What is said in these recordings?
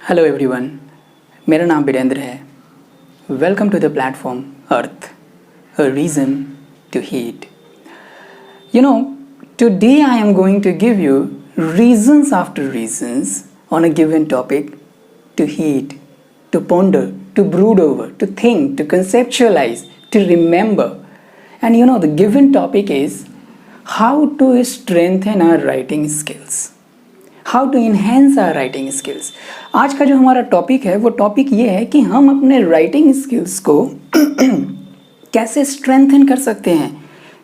Hello everyone, मेरा नाम वीरेंद्र है। Welcome to the platform earth, a reason to heal. You know, today I am going to give you reasons after reasons on a given topic to heat, to ponder, to brood over, to think, to conceptualize, to remember. And you know, the given topic is how to strengthen our writing skills. How to enhance our writing skills. आज का जो हमारा topic है वो topic ये है कि हम अपने राइटिंग स्किल्स को कैसे स्ट्रेंथन कर सकते हैं,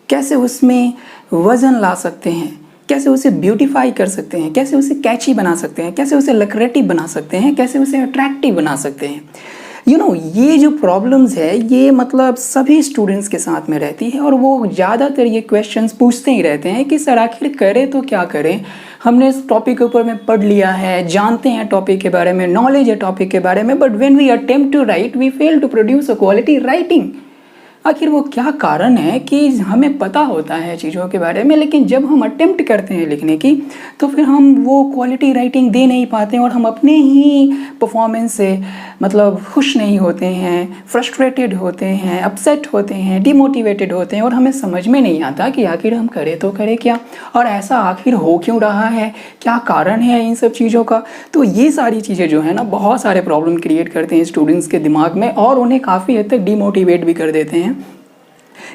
कैसे उसमें वजन ला सकते हैं, कैसे उसे ब्यूटीफाई कर सकते हैं, कैसे उसे कैची बना सकते हैं, कैसे उसे लक्रेटिव बना सकते हैं, कैसे उसे अट्रैक्टिव बना सकते हैं। ये जो प्रॉब्लम्स है ये मतलब सभी स्टूडेंट्स के साथ में रहती है और वो ज़्यादातर ये क्वेश्चंस पूछते ही रहते हैं कि सर आखिर करें तो क्या करें। हमने इस टॉपिक के ऊपर में पढ़ लिया है, जानते हैं टॉपिक के बारे में, नॉलेज है टॉपिक के बारे में, but when we attempt to write we fail to produce a quality writing. आखिर वो क्या कारण है कि हमें पता होता है चीज़ों के बारे में, लेकिन जब हम अटेम्प्ट करते हैं लिखने की तो फिर हम वो क्वालिटी राइटिंग दे नहीं पाते हैं और हम अपने ही परफॉर्मेंस से मतलब खुश नहीं होते हैं, फ्रस्ट्रेटेड होते हैं, अपसेट होते हैं, डिमोटिवेटेड होते हैं और हमें समझ में नहीं आता कि आखिर हम करें तो करें क्या, और ऐसा आखिर हो क्यों रहा है, क्या कारण है इन सब चीज़ों का। तो ये सारी चीज़ें जो है ना बहुत सारे प्रॉब्लम क्रिएट करते हैं स्टूडेंट्स के दिमाग में और उन्हें काफ़ी हद तक डिमोटिवेट भी कर देते हैं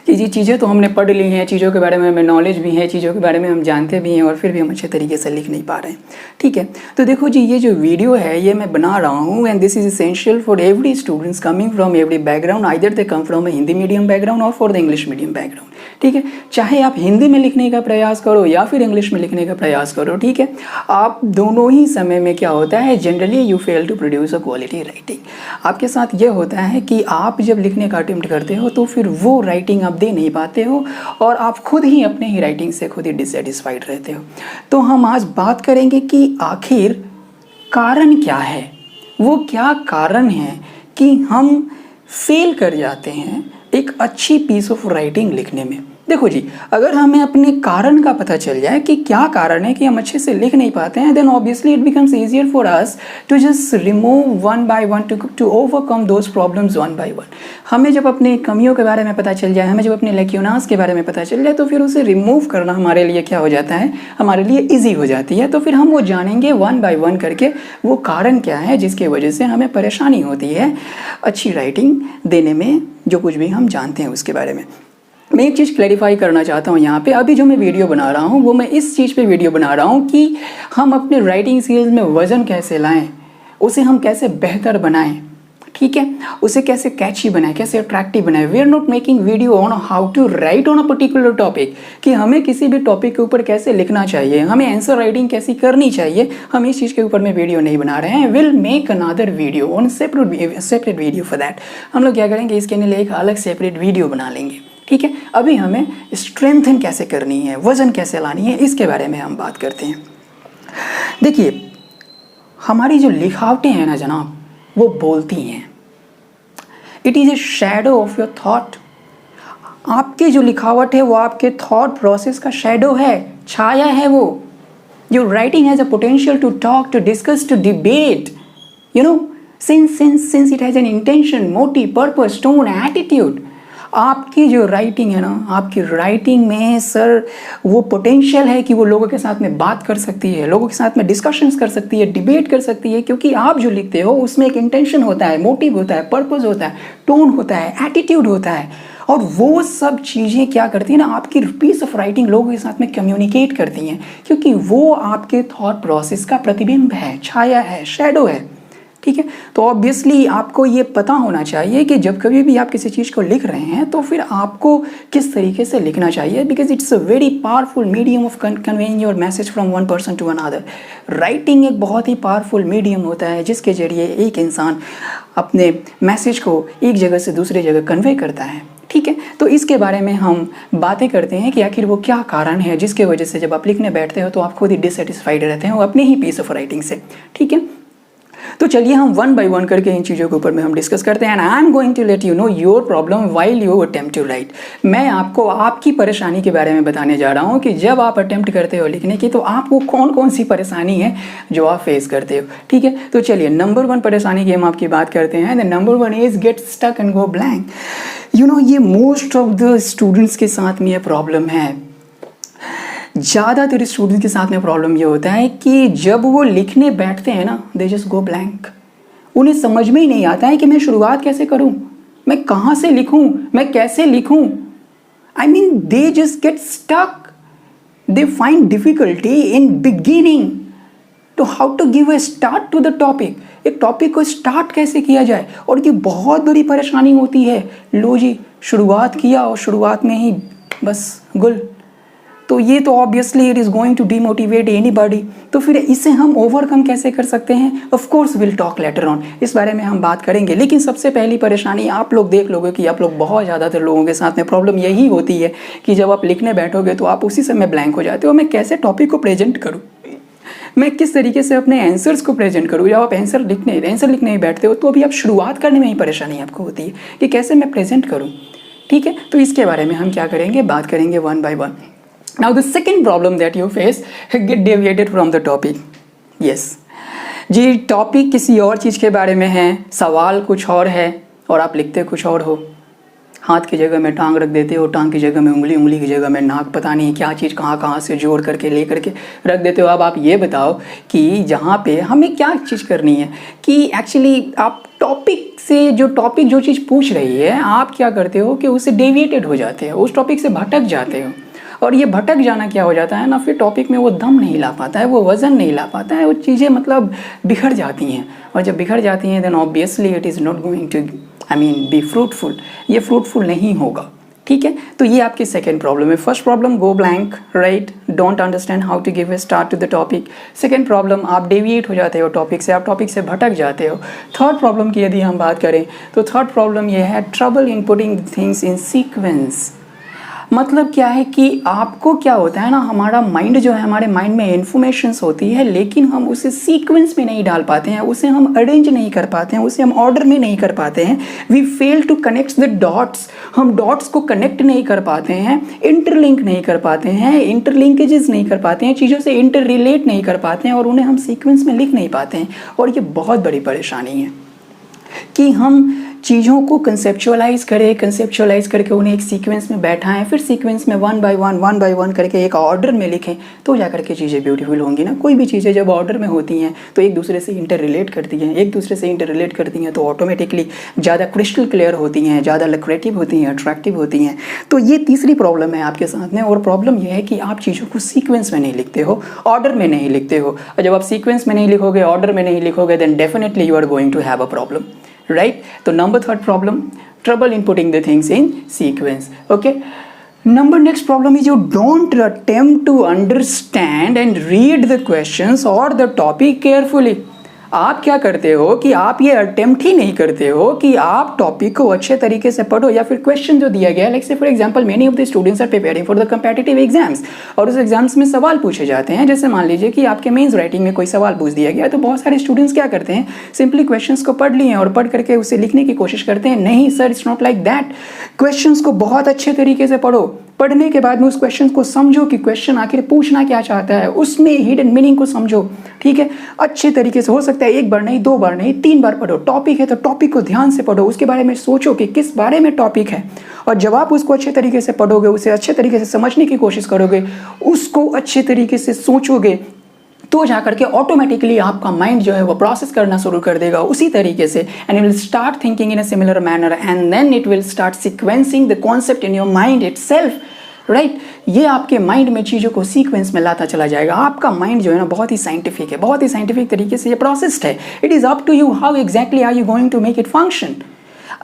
कि जी चीज़ें तो हमने पढ़ ली हैं, चीज़ों के बारे में हमें नॉलेज भी है, चीज़ों के बारे में हम जानते भी हैं और फिर भी हम अच्छे तरीके से लिख नहीं पा रहे हैं। ठीक है, तो देखो जी ये जो वीडियो है ये मैं बना रहा हूँ and this is essential for every students coming from every background, either they come from a Hindi medium background और for the English medium background. ठीक है, चाहे आप हिंदी में लिखने का प्रयास करो या फिर इंग्लिश में लिखने का प्रयास करो, ठीक है, आप दोनों ही समय में क्या होता है, generally you fail to produce a quality writing. आपके साथ ये होता है कि आप जब लिखने का अटेम्प्ट करते हो तो फिर वो राइटिंग आप दे नहीं पाते हो और आप खुद ही अपने ही राइटिंग से खुद ही डिससेटिस्फाइड रहते हो। तो हम आज बात करेंगे कि आखिर कारण क्या है, वो क्या कारण है कि हम फेल कर जाते हैं एक अच्छी पीस ऑफ राइटिंग लिखने में। देखो जी, अगर हमें अपने कारण का पता चल जाए कि क्या कारण है कि हम अच्छे से लिख नहीं पाते हैं, then obviously it becomes easier for us to just remove one by one, to overcome those problems one by one. हमें जब अपनी कमियों के बारे में पता चल जाए, हमें जब अपने लैक्यूनास के बारे में पता चल जाए तो फिर उसे रिमूव करना हमारे लिए क्या हो जाता है, हमारे लिए ईजी हो जाती है। तो फिर हम वो जानेंगे वन बाय वन करके वो कारण क्या है जिसकी वजह से हमें परेशानी होती है अच्छी राइटिंग देने में, जो कुछ भी हम जानते हैं उसके बारे में। मैं एक चीज़ क्लैरिफाई करना चाहता हूँ यहाँ पे। अभी जो मैं वीडियो बना रहा हूँ वो मैं इस चीज़ पे वीडियो बना रहा हूँ कि हम अपने राइटिंग स्किल्स में वजन कैसे लाएं, उसे हम कैसे बेहतर बनाएं, ठीक है, उसे कैसे कैची बनाएं, कैसे अट्रैक्टिव बनाएं। We are not making video on how to write on a particular topic, कि हमें किसी भी टॉपिक के ऊपर कैसे लिखना चाहिए, हमें आंसर राइटिंग कैसी करनी चाहिए, हम इस चीज़ के ऊपर में वीडियो नहीं बना रहे हैं। Will make another video on separate video for that. हम लोग क्या करेंगे, इसके लिए एक अलग सेपरेट वीडियो बना लेंगे। ठीक है, अभी हमें स्ट्रेंथन कैसे करनी है, वजन कैसे लानी है, इसके बारे में हम बात करते हैं। देखिए, हमारी जो लिखावटें हैं ना जनाब, वो बोलती हैं। It is a shadow of your thought. आपकी जो लिखावट है वो आपके थॉट प्रोसेस का शैडो है, छाया है वो। Your writing has a potential to talk, to discuss, to debate, since it has an intention, motive, purpose, tone, attitude। आपकी जो राइटिंग है ना, आपकी राइटिंग में सर वो पोटेंशियल है कि वो लोगों के साथ में बात कर सकती है, लोगों के साथ में डिस्कशंस कर सकती है, डिबेट कर सकती है, क्योंकि आप जो लिखते हो उसमें एक इंटेंशन होता है, मोटिव होता है, पर्पस होता है, टोन होता है, एटीट्यूड होता है, और वो सब चीज़ें क्या करती हैं ना, आपकी पीस ऑफ राइटिंग लोगों के साथ में कम्युनिकेट करती हैं, क्योंकि वो आपके थॉट प्रोसेस का प्रतिबिंब है, छाया है, शैडो है। ठीक है, तो ऑब्वियसली आपको ये पता होना चाहिए कि जब कभी भी आप किसी चीज़ को लिख रहे हैं तो फिर आपको किस तरीके से लिखना चाहिए, because it's a very powerful medium of conveying your message from one person to another. Writing एक बहुत ही पावरफुल मीडियम होता है जिसके जरिए एक इंसान अपने मैसेज को एक जगह से दूसरी जगह कन्वे करता है। ठीक है, तो इसके बारे में हम बातें करते हैं कि आखिर वो क्या कारण है जिसके वजह से जब आप लिखने बैठते हो तो आप खुद ही डिससेटिस्फाइड रहते हो अपने ही पीस ऑफ राइटिंग से। ठीक है, तो चलिए हम वन बाय वन करके इन चीज़ों के ऊपर में हम डिस्कस करते हैं and I am going to let you know your problem while you attempt to write. मैं आपको आपकी परेशानी के बारे में बताने जा रहा हूँ कि जब आप अटेम्प्ट करते हो लिखने की तो आपको कौन कौन सी परेशानी है जो आप फेस करते हो। ठीक है, तो चलिए नंबर वन परेशानी की हम आपकी बात करते हैं। The number one is get stuck and go blank. You know ये मोस्ट ऑफ द स्टूडेंट्स के साथ में ये प्रॉब्लम है। ज़्यादातर स्टूडेंट्स के साथ में प्रॉब्लम ये होता है कि जब वो लिखने बैठते हैं ना दे जस्ट गो ब्लैंक। उन्हें समझ में ही नहीं आता है कि मैं शुरुआत कैसे करूं, मैं कहाँ से लिखूं, मैं कैसे लिखूं। I mean they just get stuck, they find difficulty in beginning to how to give a start to the topic. एक टॉपिक को स्टार्ट कैसे किया जाए, और ये बहुत बड़ी परेशानी होती है। लो जी शुरुआत किया और शुरुआत में ही बस गुल, तो ये तो obviously it is going to demotivate anybody. तो फिर इसे हम ओवरकम कैसे कर सकते हैं, of course will talk later on, इस बारे में हम बात करेंगे। लेकिन सबसे पहली परेशानी आप लोग देख लोगे कि आप लोग बहुत ज़्यादातर लोगों के साथ में प्रॉब्लम यही होती है कि जब आप लिखने बैठोगे तो आप उसी समय ब्लैंक हो जाते हो। मैं कैसे टॉपिक को प्रेजेंट करूँ, मैं किस तरीके से अपने आंसर्स को प्रेजेंट करूँ। जब आप आंसर लिखने ही बैठते हो तो अभी आप शुरुआत करने में ही परेशानी आपको होती है कि कैसे मैं प्रेजेंट करूँ। ठीक है, तो इसके बारे में हम क्या करेंगे, बात करेंगे one by one. Now the second problem that you face, get deviated from the topic. Yes, जी टॉपिक किसी और चीज़ के बारे में है, सवाल कुछ और है और आप लिखते कुछ और हो। हाथ की जगह में टांग रख देते हो, टांग की जगह में उंगली, उंगली की जगह में नाक, पता नहीं क्या चीज़ कहाँ कहाँ से जोड़ करके ले करके रख देते हो। अब आप ये बताओ कि जहाँ पे हमें क्या चीज़ करनी है कि एक्चुअली आप टॉपिक से जो चीज़ पूछ रही है आप क्या करते हो कि उससे डेविएटेड हो जाते हो, उस टॉपिक से भटक जाते हो। और ये भटक जाना क्या हो जाता है ना, फिर टॉपिक में वो दम नहीं ला पाता है, वो वज़न नहीं ला पाता है, वो चीज़ें मतलब बिखर जाती हैं। और जब बिखर जाती हैं then obviously it is not going to be fruitful, ये फ्रूटफुल नहीं होगा। ठीक है, तो ये आपकी सेकेंड प्रॉब्लम है। First problem go blank, right, don't understand how to give a start to the topic. Second problem आप डेविएट हो जाते हो टॉपिक से, आप टॉपिक से भटक जाते हो। थर्ड प्रॉब्लम की यदि हम बात करें तो थर्ड प्रॉब्लम ये है trouble in putting things in sequence. मतलब क्या है कि आपको क्या होता है ना, हमारा माइंड जो है, हमारे माइंड में इन्फॉर्मेशंस होती है लेकिन हम उसे सीक्वेंस में नहीं डाल पाते हैं, उसे हम अरेंज नहीं कर पाते हैं, उसे हम ऑर्डर में नहीं कर पाते हैं। We fail to connect the dots, हम डॉट्स को कनेक्ट नहीं कर पाते हैं, इंटरलिंक नहीं कर पाते हैं, इंटरलिंकेजेस नहीं कर पाते हैं, चीज़ों से इंटर रिलेट नहीं कर पाते हैं और उन्हें हम सीक्वेंस में लिख नहीं पाते हैं। और ये बहुत बड़ी परेशानी है कि हम चीज़ों को कंसेप्चुअलाइज करके उन्हें एक सीक्वेंस में बैठाएं, फिर सीक्वेंस में वन बाय वन करके एक ऑर्डर में लिखें, तो जा करके चीज़ें ब्यूटीफुल होंगी ना। कोई भी चीज़ें जब ऑर्डर में होती हैं तो एक दूसरे से इंटर रिलेट करती हैं, तो ऑटोमेटिकली ज़्यादा क्रिस्टल क्लियर होती हैं, ज़्यादा लुक्रेटिव होती हैं, अट्रैक्टिव होती हैं। तो ये तीसरी प्रॉब्लम है आपके साथ में। और प्रॉब्लम ये है कि आप चीज़ों को सीक्वेंस में नहीं लिखते हो, ऑर्डर में नहीं लिखते हो। और जब आप सीक्वेंस में नहीं लिखोगे, ऑर्डर में नहीं लिखोगे, then definitely you are going to have a problem, right? तो number third problem, trouble in putting the things in sequence. Okay, next problem is you don't attempt to understand and read the questions or the topic carefully. आप क्या करते हो कि आप ये attempt ही नहीं करते हो कि आप टॉपिक को अच्छे तरीके से पढ़ो, या फिर क्वेश्चन जो दिया गया, लाइक से for example many of the students are preparing for the competitive exams, और उस एग्जाम्स में सवाल पूछे जाते हैं। जैसे मान लीजिए कि आपके मेंस राइटिंग में कोई सवाल पूछ दिया गया, तो बहुत सारे स्टूडेंट्स क्या करते हैं, सिंपली क्वेश्चंस को पढ़ लिए और पढ़ करके उसे लिखने की कोशिश करते हैं। नहीं sir, it's not like that. Questions को बहुत अच्छे तरीके से पढ़ो, पढ़ने के बाद में उस क्वेश्चन को समझो कि क्वेश्चन आखिर पूछना क्या चाहता है, उसमें हिडन मीनिंग को समझो। ठीक है, अच्छे तरीके से, हो सकता है एक बार नहीं, दो बार नहीं, 3 बार पढ़ो। टॉपिक है तो टॉपिक को ध्यान से पढ़ो, उसके बारे में सोचो कि किस बारे में टॉपिक है, और जब आप उसको अच्छे तरीके से पढ़ोगे, उसे अच्छे तरीके से समझने की कोशिश करोगे, उसको अच्छे तरीके से सोचोगे, तो जाकर के ऑटोमेटिकली आपका माइंड जो है वो प्रोसेस करना शुरू कर देगा उसी तरीके से, and it will start thinking in a similar manner, and then it will start sequencing the concept in your mind itself, right. ये आपके माइंड में चीज़ों को सीक्वेंस में लाता चला जाएगा। आपका माइंड जो है ना बहुत ही साइंटिफिक है, बहुत ही साइंटिफिक तरीके से ये प्रोसेस्ड है। It is up to you how exactly are you going to make it function.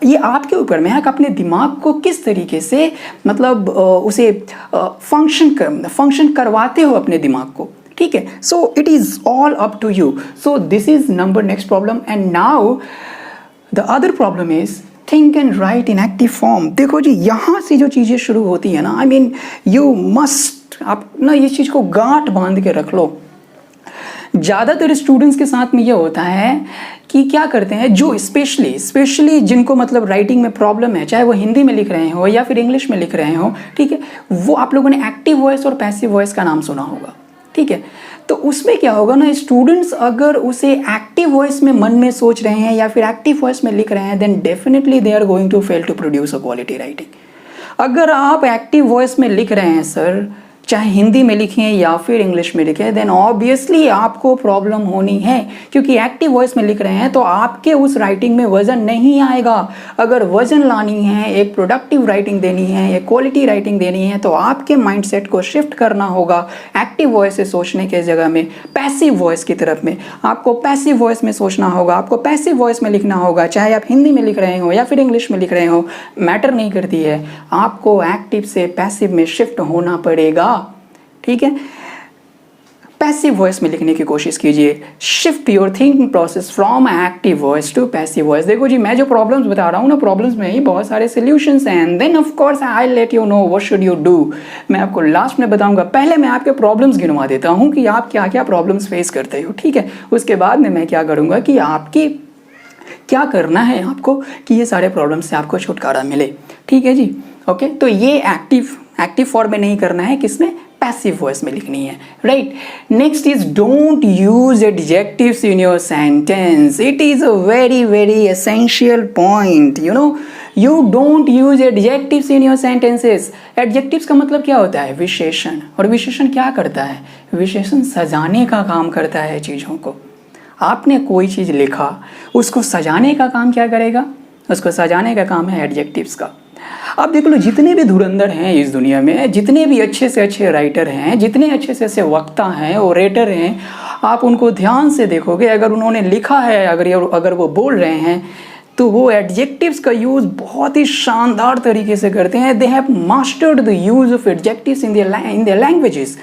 ये आपके ऊपर में है कि अपने दिमाग को किस तरीके से मतलब उसे फंक्शन करवाते हो अपने दिमाग को, ठीक है। So it is all up to you. So this is next problem. And now the other problem is think and write in active form. देखो जी, यहाँ से जो चीज़ें शुरू होती है ना, आई मीन यू मस्ट, आप ना इस चीज़ को गांठ बांध के रख लो। ज़्यादातर स्टूडेंट्स के साथ में ये होता है कि क्या करते हैं, जो स्पेशली जिनको मतलब राइटिंग में प्रॉब्लम है, चाहे वो हिंदी में लिख रहे हो या फिर इंग्लिश में लिख रहे हो, ठीक है, वो आप लोगों ने एक्टिव वॉइस और पैसिव वॉइस का नाम सुना होगा, ठीक है। तो उसमें क्या होगा ना, स्टूडेंट्स अगर उसे एक्टिव वॉइस में मन में सोच रहे हैं या फिर एक्टिव वॉइस में लिख रहे हैं, then definitely they are going to fail to produce a quality writing. अगर आप एक्टिव वॉइस में लिख रहे हैं सर, चाहे हिंदी में लिखें या फिर इंग्लिश में लिखें, देन ऑब्वियसली आपको प्रॉब्लम होनी है, क्योंकि एक्टिव वॉइस में लिख रहे हैं तो आपके उस राइटिंग में वजन नहीं आएगा। अगर वजन लानी है, एक प्रोडक्टिव राइटिंग देनी है, एक क्वालिटी राइटिंग देनी है, तो आपके माइंडसेट को शिफ्ट करना होगा एक्टिव वॉइस से सोचने के जगह में पैसिव वॉइस की तरफ में। आपको पैसिव वॉइस में सोचना होगा, आपको पैसिव वॉइस में लिखना होगा, चाहे आप हिंदी में लिख रहे हो या फिर इंग्लिश में लिख रहे हो, मैटर नहीं करती है, आपको एक्टिव से पैसिव में शिफ्ट होना पड़ेगा, ठीक है। पैसिव वॉइस में लिखने की कोशिश कीजिए, shift your thinking process from active voice to passive voice. देखो जी, मैं जो प्रॉब्लम्स बता रहा हूँ ना, प्रॉब्लम्स में ही बहुत सारे सॉल्यूशंस हैं, and then of course I let you know what should you do. मैं आपको लास्ट में बताऊंगा, पहले मैं आपके प्रॉब्लम्स गिनवा देता हूँ कि आप क्या क्या प्रॉब्लम्स फेस करते हो, ठीक है। उसके बाद में मैं क्या करूँगा कि आपकी क्या करना है आपको कि ये सारे प्रॉब्लम से आपको छुटकारा मिले, ठीक है जी। ओके, तो ये एक्टिव फॉर्म में नहीं करना है, किसमें, पैसिव वॉइस में लिखनी है, right. Next is don't use adjectives in your sentence. It is a very very essential point, you know, you don't use adjectives in your sentences. Adjectives का मतलब क्या होता है, विशेषण। और विशेषण क्या करता है, विशेषण सजाने का काम करता है चीज़ों को। आपने कोई चीज़ लिखा, उसको सजाने का काम क्या करेगा, उसको सजाने का काम है एडजेक्टिव्स का। अब देख लो, जितने भी धुरंधर हैं इस दुनिया में, जितने भी अच्छे से अच्छे राइटर हैं, जितने अच्छे से अच्छे वक्ता हैं, ओरेटर हैं, आप उनको ध्यान से देखोगे, अगर उन्होंने लिखा है, अगर वो बोल रहे हैं, तो वो एडजेक्टिव्स का यूज़ बहुत ही शानदार तरीके से करते हैं। They have mastered the use of adjectives in their languages.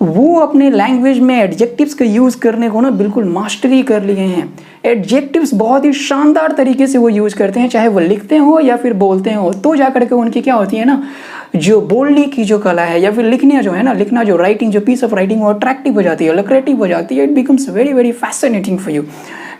वो अपने लैंग्वेज में एडजेक्टिव्स का यूज़ करने को ना बिल्कुल मास्टरी कर लिए हैं। एडजेक्टिव्स बहुत ही शानदार तरीके से वो यूज़ करते हैं, चाहे वो लिखते हो या फिर बोलते हो, तो जा करके उनकी क्या होती है ना, जो बोलने की जो कला है या फिर लिखने जो है ना, लिखना जो राइटिंग, जो पीस ऑफ राइटिंग, वो अट्रैक्टिव हो जाती है, लुक्रेटिव हो जाती है। It becomes very very fascinating for you,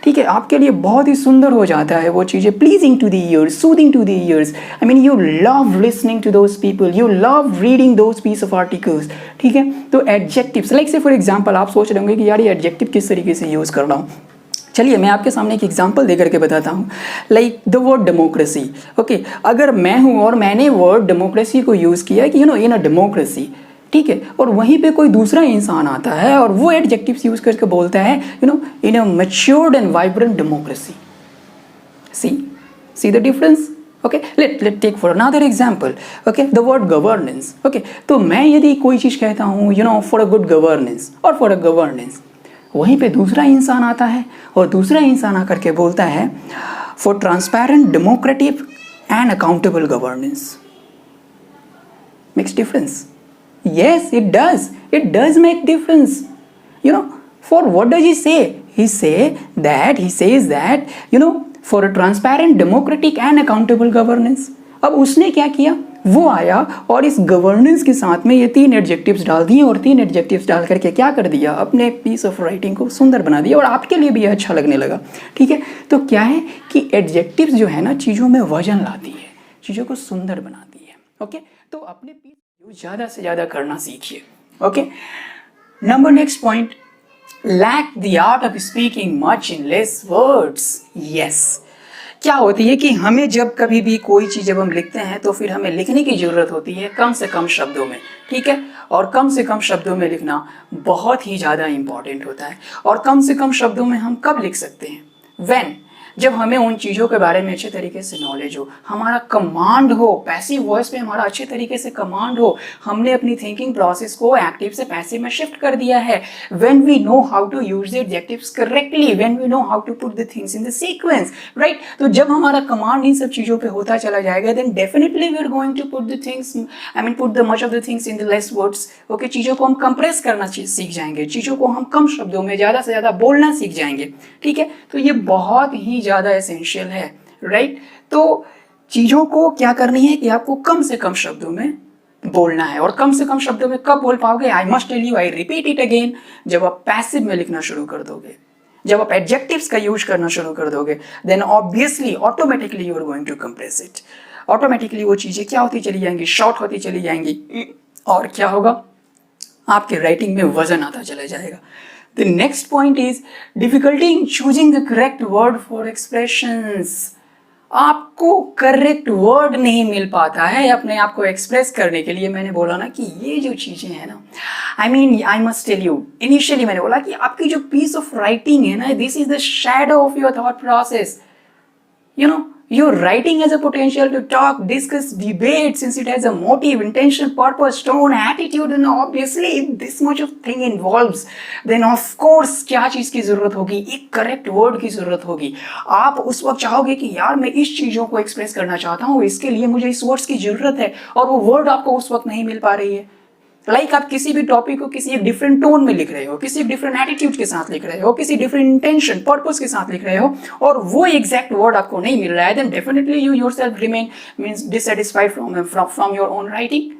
ठीक है। आपके लिए बहुत ही सुंदर हो जाता है वो चीज़ें, pleasing to the ears, soothing to the ears. I mean you love listening to those people, you love reading those piece of articles, ठीक है। तो एडजेक्टिव्स, लाइक से फॉर एग्जांपल, आप सोच रहे होंगे कि यार ये एडजेक्टिव किस तरीके से यूज़ कर रहा हूँ। चलिए मैं आपके सामने एक एग्जांपल देकर के बताता हूँ, like the word democracy. Okay, अगर मैं हूँ और मैंने वर्ड डेमोक्रेसी को यूज़ किया कि you know in a democracy, ठीक है, और वहीं पे कोई दूसरा इंसान आता है और वो एडजेक्टिव्स यूज करके बोलता है you know in a matured and vibrant democracy. See the difference. Okay, let take for another example, okay, the word governance. Okay, तो मैं यदि कोई चीज़ कहता हूँ you know for a good governance और फॉर अ गवर्नेंस, वहीं पे दूसरा इंसान आता है और दूसरा इंसान आकर के बोलता है for transparent, democratic and accountable governance. Makes difference. Yes, it does. It does make difference. You know, for what does he say? He says that, you know, for a transparent, democratic and accountable governance. अब उसने क्या किया, वो आया और इस governance के साथ में ये 3 एडजेक्टिव्स डाल दिए और 3 एडजेक्टिव्स डाल करके क्या कर दिया, अपने पीस ऑफ राइटिंग को सुंदर बना दिया और आपके लिए भी ये अच्छा लगने लगा, ठीक है। तो क्या है कि एडजेक्टिव्स जो है ना, चीज़ों में वजन लाती है, चीज़ों को सुंदर बनाती है। ओके, तो अपने ज़्यादा से ज़्यादा करना सीखिए। Okay, number next point, lack the art of speaking much in less words. Yes, क्या होती है कि हमें जब कभी भी कोई चीज़ जब हम लिखते हैं तो फिर हमें लिखने की ज़रूरत होती है कम से कम शब्दों में, ठीक है। और कम से कम शब्दों में लिखना बहुत ही ज़्यादा इंपॉर्टेंट होता है। और कम से कम शब्दों में हम कब लिख सकते हैं, व्हेन, जब हमें उन चीज़ों के बारे में अच्छे तरीके से नॉलेज हो, हमारा कमांड हो, पैसिव वॉइस में हमारा अच्छे तरीके से कमांड हो, हमने अपनी थिंकिंग प्रोसेस को एक्टिव से पैसिव में शिफ्ट कर दिया है। When we know how to use the adjectives correctly, when we know how to put the things in the sequence, right. तो जब हमारा कमांड इन सब चीज़ों पे होता चला जाएगा, then definitely we are going to put the things, I mean put the much of the things in the less words. Okay, चीज़ों को हम कंप्रेस करना सीख जाएंगे, चीज़ों को हम कम शब्दों में ज़्यादा से ज़्यादा बोलना सीख जाएंगे, ठीक है। तो ये बहुत ही ज़्यादा एसेंशियल है, राइट। तो चीज़ों को क्या करनी है कि आपको कम से कम शब्दों में बोलना है, और कम से कम शब्दों में कब बोल पाओगे? I must tell you, I repeat it again, जब आप पैसिव में लिखना शुरू कर दोगे, जब आप एडजेक्टिव्स का यूज करना शुरू कर दोगे, then obviously automatically you are going to compress it. Automatically वो चीज़ें क्या होती चली जाएंगी? शॉर्ट होती चली जाएंगी, और क्या होगा? आपके राइटिंग में वजन आता चला जाएगा। The next point is difficulty in choosing the correct word for expressions. आपको करेक्ट वर्ड नहीं मिल पाता है अपने आप को एक्सप्रेस करने के लिए। मैंने बोला ना कि ये जो चीज़ें हैं ना, I must tell you, initially मैंने बोला कि आपकी जो पीस ऑफ राइटिंग है ना, this is the shadow of your thought process. You know, your writing has a potential to talk, discuss, debate, since it has a motive, intention, purpose, tone, attitude, and obviously if this much of thing involves, then of course क्या चीज़ की ज़रूरत होगी? एक correct word की ज़रूरत होगी। आप उस वक्त चाहोगे कि यार मैं इस चीज़ों को एक्सप्रेस करना चाहता हूँ, इसके लिए मुझे इस वर्ड्स की ज़रूरत है, और वो वर्ड आपको उस वक्त नहीं मिल पा रही है। आप किसी भी टॉपिक को किसी एक डिफरेंट टोन में लिख रहे हो, किसी एक डिफरेंट एटीट्यूड के साथ लिख रहे हो, किसी डिफरेंट इंटेंशन, पर्पस के साथ लिख रहे हो, और वो एग्जैक्ट वर्ड आपको नहीं मिल रहा है, then definitely you yourself remain means dissatisfied from your own writing.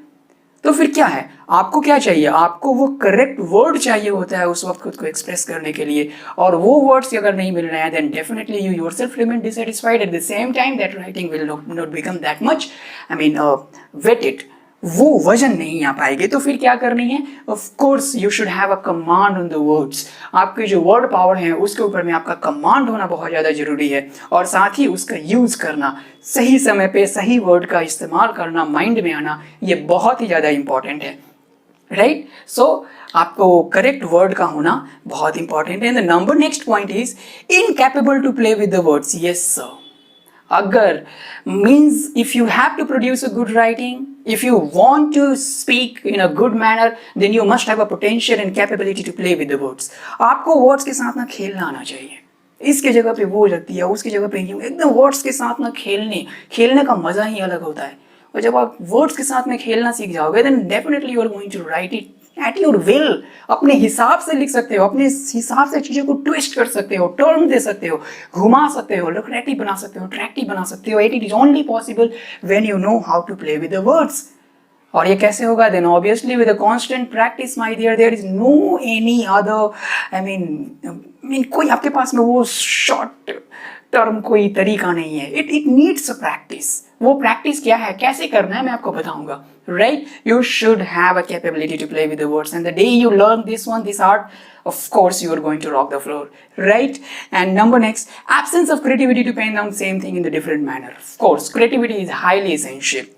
तो फिर क्या है? आपको क्या चाहिए? आपको वो करेक्ट वर्ड चाहिए होता है उस वक्त खुद को एक्सप्रेस करने के लिए, और वो वर्ड्स अगर नहीं मिल रहे हैं, then definitely you yourself remain dissatisfied. At the same time that writing will not become that much weighted, वो वजन नहीं आ पाएगी। तो फिर क्या करनी है? Of course you should have a command on the words. आपकी जो वर्ड पावर है उसके ऊपर में आपका कमांड होना बहुत ज़्यादा जरूरी है, और साथ ही उसका यूज़ करना, सही समय पे सही वर्ड का इस्तेमाल करना, माइंड में आना, ये बहुत ही ज़्यादा इंपॉर्टेंट है, राइट? सो आपको करेक्ट वर्ड का होना बहुत इंपॉर्टेंट है। The number next point is incapable to play with the words. Yes sir, अगर means if you have to produce a good writing, if you want to speak in a good manner, then you must have a potential and capability to play with the words. आपको words के साथ ना खेलना आना चाहिए। इसके जगह पे वो लगती है, उसकी जगह पे यूं, एकदम वर्ड्स के साथ ना खेलने का मजा ही अलग होता है। और जब आप वर्ड्स के साथ में खेलना सीख जाओगे, then definitely you are going to write it at your will. अपने हिसाब से लिख सकते हो, अपने हिसाब से चीज़ों को ट्विस्ट कर सकते हो, टर्न दे सकते हो, घुमा सकते हो, लुक्रेटिव बना सकते हो, अट्रैक्टिव बना सकते हो। It is only possible when you know how to play with the words. और ये कैसे होगा? Then obviously with a constant practice my dear, there is no any other कोई आपके पास में वो शॉर्ट टर्म कोई तरीका नहीं है। It needs a practice. वो प्रैक्टिस क्या है, कैसे करना है, मैं आपको बताऊंगा, right? You should have a capability to play with the words, and the day you learn this art, of course you are going to rock the floor, right? And number next, absence of creativity to pen down same thing in the different manner. Of course creativity is highly essential.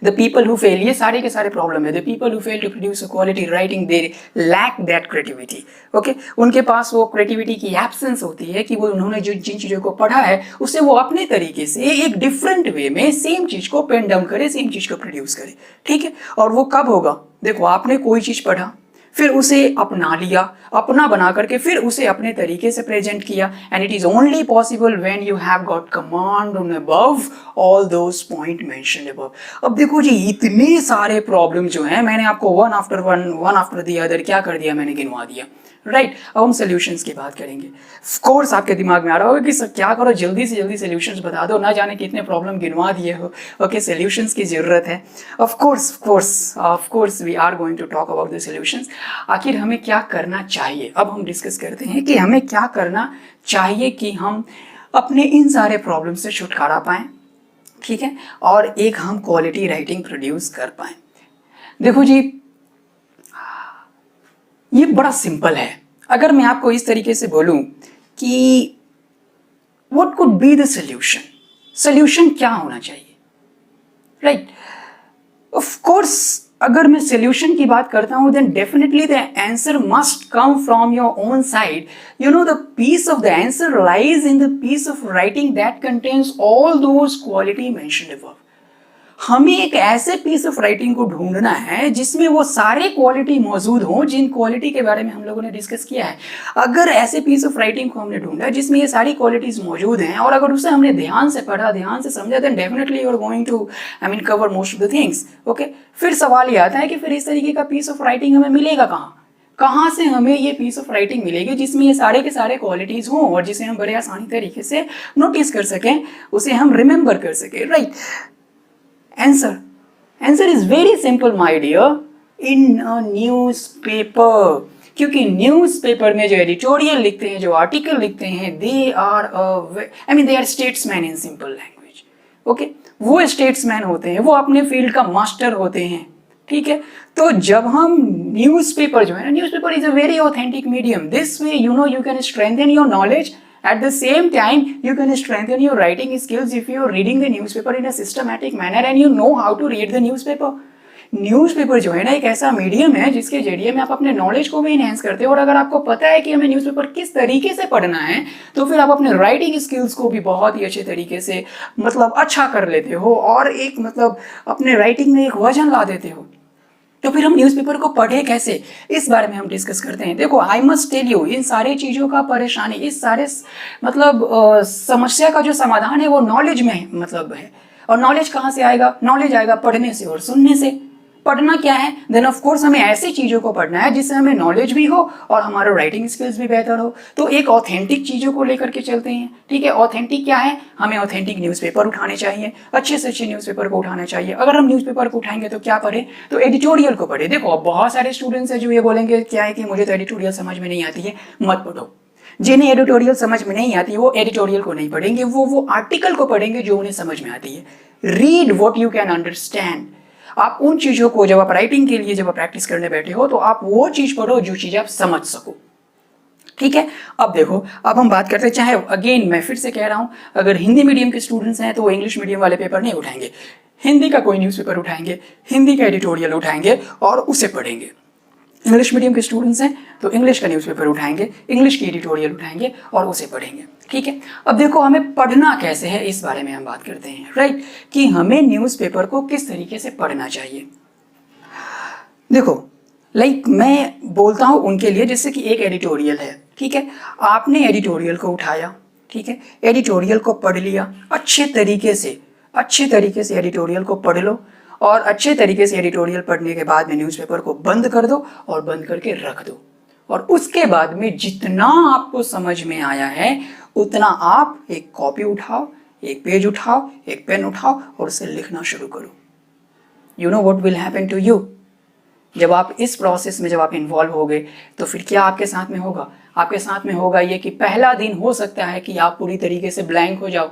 The people who fail, ये सारे के सारे problem है। The people who fail to produce a quality writing, they lack that creativity. Okay? उनके पास वो creativity की absence होती है कि वो उन्होंने जो जिन चीज़ों को पढ़ा है उसे वो अपने तरीके से एक डिफरेंट वे में सेम चीज़ को पेन डाउन करे, सेम चीज़ को प्रोड्यूस करे, ठीक है? और वो कब होगा? देखो, आपने कोई चीज़ पढ़ा, फिर उसे अपना लिया, अपना बना करके फिर उसे अपने तरीके से प्रेजेंट किया, and it is only possible when you have got command on above all those point mentioned above. अब देखो जी, इतने सारे प्रॉब्लम जो हैं, मैंने आपको वन आफ्टर द अदर क्या कर दिया, मैंने गिनवा दिया, राइट? अब हम सोल्यूशंस की बात करेंगे। ऑफ कोर्स आपके दिमाग में आ रहा होगा कि सर क्या करो, जल्दी से जल्दी सोल्यूशंस बता दो, ना जाने कितने प्रॉब्लम गिनवा दिए हो। ओके, सोल्यूशंस की ज़रूरत है। Of course we are going to talk about the solutions. आखिर हमें क्या करना चाहिए, अब हम डिस्कस करते हैं कि हमें क्या करना चाहिए कि हम अपने इन सारे प्रॉब्लम से छुटकारा पाएँ, ठीक है, और एक हम क्वालिटी राइटिंग प्रोड्यूस कर पाएँ। देखो जी, ये बड़ा सिंपल है। अगर मैं आपको इस तरीके से बोलूं कि what could be the solution, solution क्या होना चाहिए, राइट? ऑफ कोर्स अगर मैं सोल्यूशन की बात करता हूं, then definitely the answer must come from your own side. You know, the piece of the answer lies in the piece of writing that contains all those quality mentioned above. हमें एक ऐसे piece of writing को ढूंढना है जिसमें वो सारे quality मौजूद हों जिन क्वालिटी के बारे में हम लोगों ने डिस्कस किया है। अगर ऐसे पीस ऑफ राइटिंग को हमने ढूंढा जिसमें ये सारी क्वालिटीज मौजूद हैं, और अगर उसे हमने ध्यान से पढ़ा, ध्यान से समझा, then definitely you are going to cover most of the things. Okay, फिर सवाल ये आता है कि फिर इस तरीके का पीस ऑफ राइटिंग हमें मिलेगा कहाँ से हमें ये पीस ऑफ राइटिंग मिलेगी जिसमें ये सारे के सारे क्वालिटीज हों और जिसे हम बड़े आसानी तरीके से नोटिस कर सकें, उसे हम रिमेंबर कर सकें, right? Answer answer is very simple my dear, in a newspaper. क्योंकि न्यूज़पेपर में जो एडिटोरियल लिखते हैं, जो आर्टिकल लिखते हैं, they are they are statesman in simple language. Okay, वो स्टेट्समैन होते हैं, वो अपने फील्ड का मास्टर होते हैं। ठीक है, तो जब हम न्यूज़पेपर जो है ना, newspaper is a very authentic medium. This way you can strengthen your knowledge. At the same time, you can strengthen your writing skills if you are reading the newspaper in a systematic manner and you know how to read the newspaper. Newspaper जो है ना एक ऐसा medium है जिसके जरिए में आप अपने नॉलेज को भी इनहेंस करते हो, और अगर आपको पता है कि हमें न्यूज़पेपर किस तरीके से पढ़ना है तो फिर आप अपने राइटिंग स्किल्स को भी बहुत ही अच्छे तरीके से अच्छा कर लेते हो, और एक अपने राइटिंग में एक वजन ला देते हो। तो फिर हम न्यूज़पेपर को पढ़े कैसे, इस बारे में हम डिस्कस करते हैं। देखो, आई मस्ट टेल यू, इन सारी चीज़ों का परेशानी, इस सारे समस्या का जो समाधान है वो नॉलेज में है। और नॉलेज कहाँ से आएगा? नॉलेज आएगा पढ़ने से और सुनने से। पढ़ना क्या है? देन ऑफ कोर्स हमें ऐसी चीज़ों को पढ़ना है जिससे हमें नॉलेज भी हो और हमारा राइटिंग स्किल्स भी बेहतर हो। तो एक ऑथेंटिक चीज़ों को लेकर के चलते हैं। ठीक है, ऑथेंटिक क्या है? हमें ऑथेंटिक न्यूज़पेपर उठाने चाहिए, अच्छे से अच्छे न्यूज़पेपर को उठाना चाहिए। अगर हम न्यूज़पेपर को उठाएंगे तो क्या पढ़ें? तो एडिटोरियल को पढ़े। देखो, अब बहुत सारे स्टूडेंट्स हैं जो ये बोलेंगे क्या है कि मुझे तो एडिटोरियल समझ में नहीं आती है। मत पढ़ो। जिन्हें एडिटोरियल समझ में नहीं आती वो एडिटोरियल को नहीं पढ़ेंगे, वो आर्टिकल को पढ़ेंगे जो उन्हें समझ में आती है। Read what you can understand. आप उन चीज़ों को जब आप राइटिंग के लिए जब आप प्रैक्टिस करने बैठे हो तो आप वो चीज़ पढ़ो जो चीज़ आप समझ सको। ठीक है, अब देखो, अब हम बात करते हैं, चाहे अगेन मैं फिर से कह रहा हूं, अगर हिंदी मीडियम के स्टूडेंट्स हैं तो वो इंग्लिश मीडियम वाले पेपर नहीं उठाएंगे, हिंदी का कोई न्यूज़पेपर उठाएंगे, हिंदी का एडिटोरियल उठाएंगे और उसे पढ़ेंगे। इंग्लिश मीडियम के स्टूडेंट्स हैं तो इंग्लिश का न्यूज़पेपर उठाएंगे, इंग्लिश की एडिटोरियल उठाएंगे और उसे पढ़ेंगे। ठीक है, अब देखो हमें पढ़ना कैसे है इस बारे में हम बात करते हैं, राइट, कि हमें न्यूज़पेपर को किस तरीके से पढ़ना चाहिए। देखो, मैं बोलता हूँ उनके लिए, जैसे कि एक एडिटोरियल है। ठीक है, आपने एडिटोरियल को उठाया, ठीक है, एडिटोरियल को पढ़ लिया, अच्छे तरीके से एडिटोरियल को पढ़ लो, और अच्छे तरीके से एडिटोरियल पढ़ने के बाद में न्यूज़पेपर को बंद कर दो और बंद करके रख दो। और उसके बाद में जितना आपको समझ में आया है उतना आप एक कॉपी उठाओ, एक पेज उठाओ, एक पेन उठाओ और उसे लिखना शुरू करो। You know what will happen to you? जब आप इस प्रोसेस में जब आप इन्वॉल्व होगे तो फिर क्या आपके साथ में होगा? आपके साथ में होगा ये कि पहला दिन हो सकता है कि आप पूरी तरीके से ब्लैंक हो जाओ,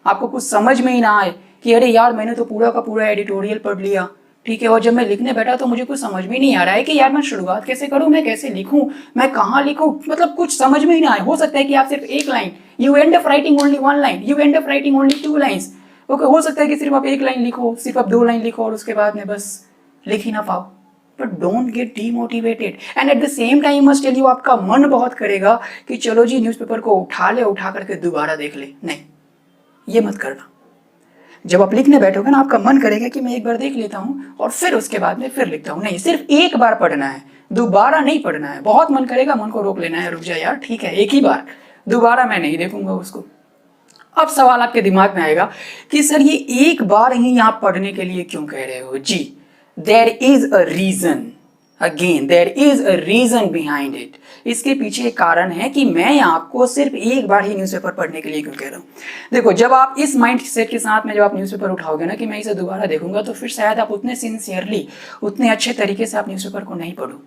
आपको कुछ समझ में ही ना आए कि अरे यार मैंने तो पूरा का पूरा एडिटोरियल पढ़ लिया। ठीक है, और जब मैं लिखने बैठा तो मुझे कुछ समझ में नहीं आ रहा है कि यार मैं शुरुआत कैसे करूं, मैं कैसे लिखूं, मैं कहाँ लिखूं, कुछ समझ में ही ना आए। हो सकता है कि आप सिर्फ एक line, you and up writing only one line, you and up writing only 2 lines. Okay, हो सकता है कि सिर्फ आप एक लाइन लिखो, सिर्फ आप 2 लाइन लिखो और उसके बाद में बस लिख ही ना पाओ। But don't get demotivated, and at the same time must tell you, आपका मन बहुत करेगा कि चलो जी न्यूज़पेपर को उठा करके दोबारा देख ले। नहीं, ये मत करना। जब आप लिखने बैठोगे ना, आपका मन करेगा कि मैं एक बार देख लेता हूँ और फिर उसके बाद में फिर लिखता हूँ। नहीं, सिर्फ एक बार पढ़ना है, दोबारा नहीं पढ़ना है। बहुत मन करेगा, मन को रोक लेना है, रुक जा यार, ठीक है, एक ही बार, दोबारा मैं नहीं देखूंगा उसको। अब सवाल आपके दिमाग में आएगा कि सर ये एक बार ही आप पढ़ने के लिए क्यों कह रहे हो? जी, there is a reason, again there is a reason behind it. इसके पीछे एक कारण है कि मैं आपको सिर्फ एक बार ही न्यूज़पेपर पढ़ने के लिए क्यों कह रहा हूँ। देखो, जब आप इस माइंड सेट के साथ में जब आप न्यूज़पेपर उठाओगे ना कि मैं इसे दोबारा देखूंगा, तो फिर शायद आप उतने सिंसियरली, उतने अच्छे तरीके से आप न्यूज़पेपर को नहीं पढ़ो।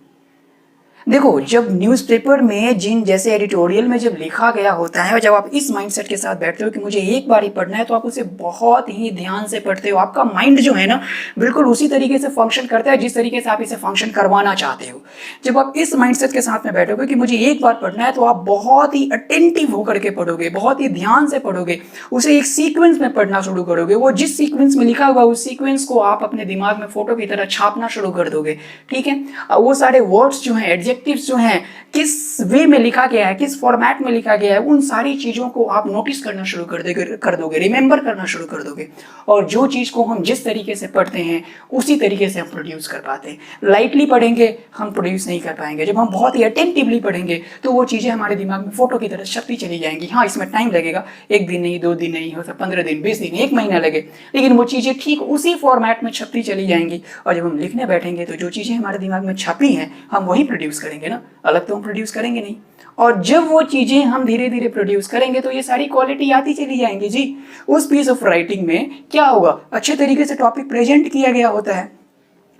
देखो, जब न्यूज़पेपर में जैसे एडिटोरियल में जब लिखा गया होता है और जब आप इस माइंडसेट के साथ बैठते हो कि मुझे एक बार ही पढ़ना है, तो आप उसे बहुत ही ध्यान से पढ़ते हो। आपका माइंड जो है ना बिल्कुल उसी तरीके से फंक्शन करता है जिस तरीके से आप इसे फंक्शन करवाना चाहते हो। जब आप इस माइंडसेट के साथ में बैठोगे कि मुझे एक बार पढ़ना है, तो आप बहुत ही अटेंटिव होकर के पढ़ोगे, बहुत ही ध्यान से पढ़ोगे, उसे एक सीक्वेंस में पढ़ना शुरू करोगे। वो जिस सीक्वेंस में लिखा हुआ उस सीक्वेंस को आप अपने दिमाग में फोटो की तरह छापना शुरू कर दोगे। ठीक है, वो सारे वर्ड्स जो हैं, एडजेक्टिव्स जो हैं, किस वे में लिखा गया है, किस फॉर्मेट में लिखा गया है, उन सारी चीज़ों को आप नोटिस करना शुरू कर दोगे, रिमेंबर करना शुरू कर दोगे। और जो चीज़ को हम जिस तरीके से पढ़ते हैं उसी तरीके से हम प्रोड्यूस कर पाते हैं। लाइटली पढ़ेंगे हम प्रोड्यूस नहीं कर पाएंगे। जब हम बहुत ही अटेंटिवली पढ़ेंगे तो वो चीज़ें हमारे दिमाग में फोटो की तरह छपती चली जाएंगी। हाँ, इसमें टाइम लगेगा, 1 दिन नहीं, 2 दिन नहीं, हो सकता 15 दिन, 20 दिन, 1 महीना लगे, लेकिन वो चीज़ें ठीक उसी फॉर्मेट में छपती चली जाएंगी। और जब हम लिखने बैठेंगे तो जो चीज़ें हमारे दिमाग में छपी हैं हम वही प्रोड्यूस करेंगे ना, अलग तो हम प्रोड्यूस करेंगे करेंगे नहीं। और जब वो चीज़ें हम धीरे धीरे प्रोड्यूस करेंगे तो ये सारी क्वालिटी आती चली जाएंगी जी। उस पीस ऑफ राइटिंग में क्या होगा, अच्छे तरीके से टॉपिक प्रेजेंट किया गया होता है,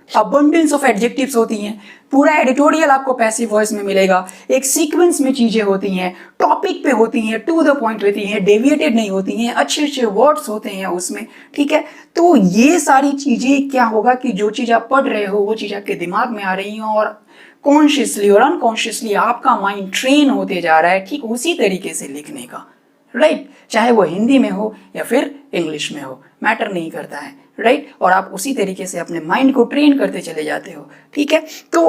अबंडेंस ऑफ एडजेक्टिव्स होती हैं, पूरा एडिटोरियल आपको पैसिव वॉइस में मिलेगा, एक सीक्वेंस में चीज़ें होती हैं, टॉपिक पे होती हैं, टू द पॉइंट रहती हैं, डेविएटेड नहीं होती हैं, अच्छे अच्छे वर्ड्स होते हैं उसमें, ठीक है। तो ये सारी चीज़ें क्या होगा कि जो चीज़ आप पढ़ रहे हो वो चीज़ आपके दिमाग में आ रही है और कॉन्शियसली और अनकॉन्शियसली आपका माइंड ट्रेन होते जा रहा है ठीक उसी तरीके से लिखने का, राइट। चाहे वो हिंदी में हो या फिर इंग्लिश में हो, मैटर नहीं करता है, राइट। और आप उसी तरीके से अपने माइंड को ट्रेन करते चले जाते हो, ठीक है। तो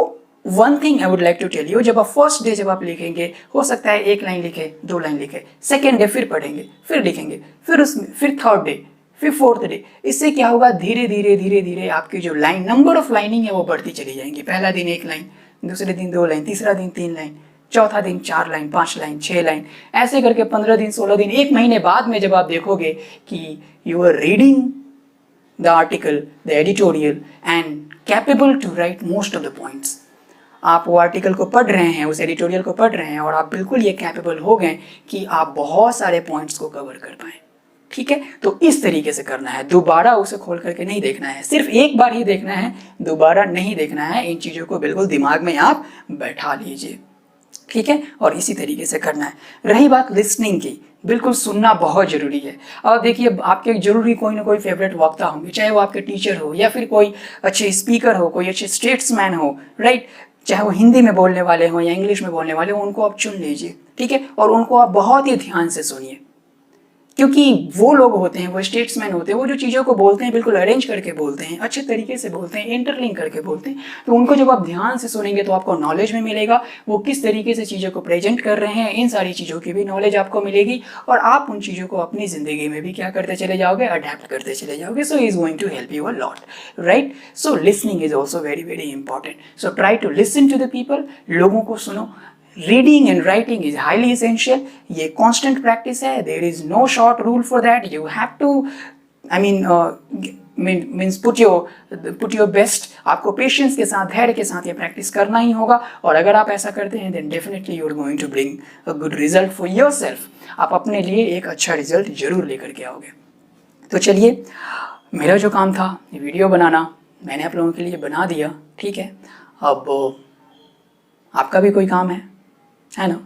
one thing I would like to tell you, जब आप फर्स्ट डे जब आप लिखेंगे, हो सकता है 1 लाइन लिखे, 2 लाइन लिखे, सेकेंड डे फिर पढ़ेंगे, फिर लिखेंगे, फिर उसमें फिर थर्ड डे, फिर फोर्थ डे, इससे क्या होगा, धीरे धीरे धीरे धीरे आपकी जो लाइन नंबर ऑफ लाइनिंग है वो बढ़ती चली जाएंगी। पहला दिन 1 लाइन, दूसरे दिन 2 लाइन, तीसरा दिन 3 लाइन, चौथा दिन 4 लाइन, 5 लाइन, 6 लाइन, ऐसे करके 15 दिन, 16 दिन, 1 महीने बाद में जब आप देखोगे कि you are reading the article, the editorial and capable to write most of the points, आप वो आर्टिकल को पढ़ रहे हैं, उस एडिटोरियल को पढ़ रहे हैं और आप बिल्कुल ये कैपेबल हो गए कि आप बहुत सारे पॉइंट्स को कवर कर पाएं, ठीक है। तो इस तरीके से करना है, दोबारा उसे खोल करके नहीं देखना है, सिर्फ एक बार ही देखना है, दोबारा नहीं देखना है। इन चीज़ों को बिल्कुल दिमाग में आप बैठा लीजिए, ठीक है। और इसी तरीके से करना है। रही बात लिसनिंग की, बिल्कुल सुनना बहुत ज़रूरी है। और देखिए, आपके जरूरी कोई ना कोई फेवरेट वक्ता होंगे, चाहे वो आपके टीचर हो या फिर कोई अच्छे स्पीकर हो, कोई अच्छे स्टेट्समैन हो, राइट। चाहे वो हिंदी में बोलने वाले हो या इंग्लिश में बोलने वाले हो, उनको आप चुन लीजिए, ठीक है। और उनको आप बहुत ही ध्यान से सुनिए, क्योंकि वो लोग होते हैं, वो स्टेट्समैन होते हैं, वो जो चीज़ों को बोलते हैं बिल्कुल अरेंज करके बोलते हैं, अच्छे तरीके से बोलते हैं, इंटरलिंक करके बोलते हैं। तो उनको जब आप ध्यान से सुनेंगे तो आपको नॉलेज में मिलेगा, वो किस तरीके से चीज़ों को प्रेजेंट कर रहे हैं, इन सारी चीज़ों की भी नॉलेज आपको मिलेगी और आप उन चीज़ों को अपनी ज़िंदगी में भी क्या करते चले जाओगे, अडेप्ट करते चले जाओगे। So is going to help you a lot, right. So listening is also very very important. So try to listen to the people, लोगों को सुनो। Reading and writing is highly essential, ये कॉन्स्टेंट प्रैक्टिस है, there is no short rule for that, you have to means put your best. आपको patience के साथ, धैर्य के साथ ये प्रैक्टिस करना ही होगा और अगर आप ऐसा करते हैं then definitely you are going to bring a good result for yourself. आप अपने लिए एक अच्छा रिजल्ट जरूर लेकर के आओगे। तो चलिए, मेरा जो काम था ये वीडियो बनाना, मैंने आप लोगों के लिए बना दिया, ठीक है। अब आपका भी कोई काम है ना?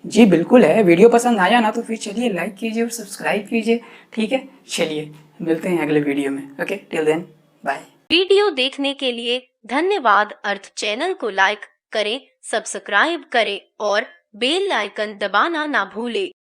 जी बिल्कुल है। वीडियो पसंद आया ना तो फिर चलिए लाइक कीजिए और सब्सक्राइब कीजिए, ठीक है। चलिए मिलते हैं अगले वीडियो में। Okay, till then bye. Video देखने के लिए धन्यवाद। अर्थ चैनल को लाइक करें, सब्सक्राइब करें और बेल आइकन दबाना ना भूलें।